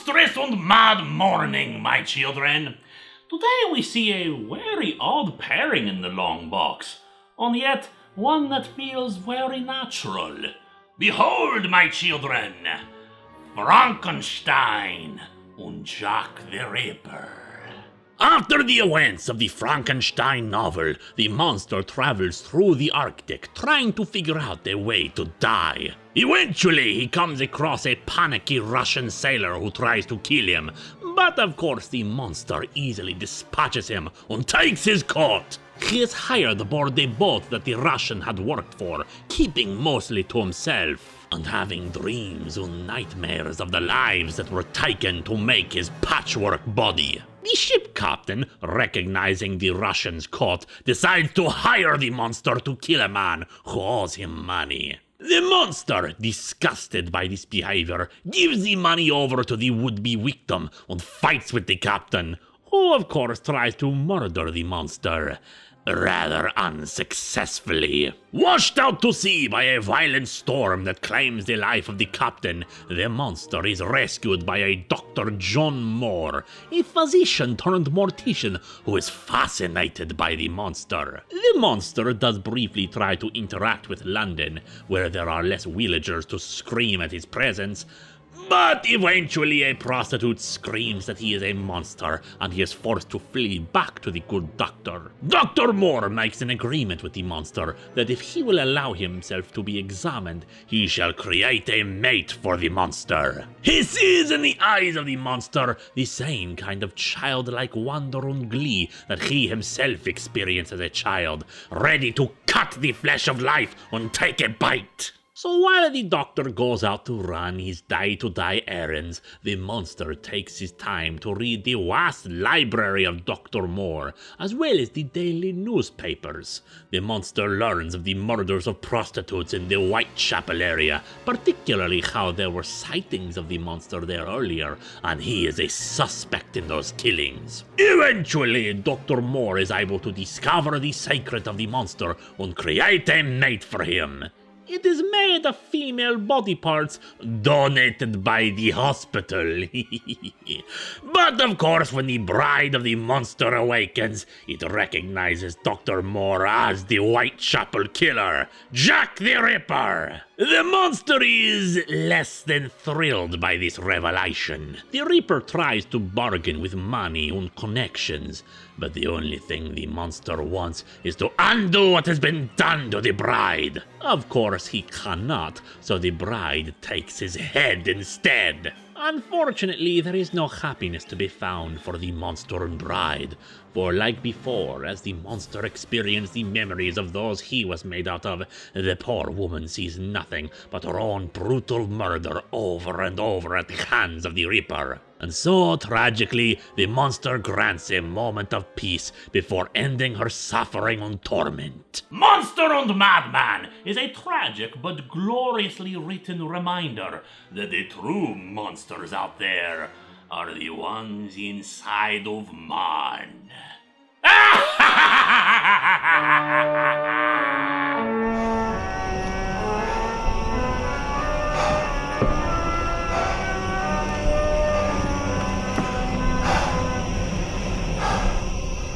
monstrous and mad morning, my children. Today we see a very odd pairing in the Longbox, and yet one that feels very natural. Behold, my children, Frankenstein and Jack the Ripper. After the events of the Frankenstein novel, the monster travels through the Arctic trying to figure out a way to die. Eventually, he comes across a panicky Russian sailor who tries to kill him, but of course the monster easily dispatches him and takes his coat. He is hired aboard a boat that the Russian had worked for, keeping mostly to himself, and having dreams and nightmares of the lives that were taken to make his patchwork body. The ship captain, recognizing the Russian's coat, decides to hire the monster to kill a man who owes him money. The monster, disgusted by this behavior, gives the money over to the would-be victim and fights with the captain, who of course tries to murder the monster, rather unsuccessfully. Washed out to sea by a violent storm that claims the life of the captain, the monster is rescued by a Dr. John Moore, a physician turned mortician who is fascinated by the monster. The monster does briefly try to interact with London, where there are less villagers to scream at his presence, but eventually a prostitute screams that he is a monster and he is forced to flee back to the good doctor. Dr. Moore makes an agreement with the monster that if he will allow himself to be examined, he shall create a mate for the monster. He sees in the eyes of the monster the same kind of childlike wonder and glee that he himself experienced as a child, ready to cut the flesh of life and take a bite. So while the doctor goes out to run his day-to-day errands, the monster takes his time to read the vast library of Dr. Moore, as well as the daily newspapers. The monster learns of the murders of prostitutes in the Whitechapel area, particularly how there were sightings of the monster there earlier, and he is a suspect in those killings. Eventually, Dr. Moore is able to discover the secret of the monster and create a mate for him. It is made of female body parts donated by the hospital. But of course, when the bride of the monster awakens, it recognizes Dr. Moore as the Whitechapel killer, Jack the Ripper. The monster is less than thrilled by this revelation. The Reaper tries to bargain with money and connections, but the only thing the monster wants is to undo what has been done to the bride. Of course, he cannot, so the bride takes his head instead. Unfortunately, there is no happiness to be found for the monster and bride, for like before, as the monster experienced the memories of those he was made out of, the poor woman sees nothing but her own brutal murder over and over at the hands of the Reaper. And so, tragically, the monster grants a moment of peace before ending her suffering and torment. Monster and Madman is a tragic but gloriously written reminder that the true monsters out there are the ones inside of man.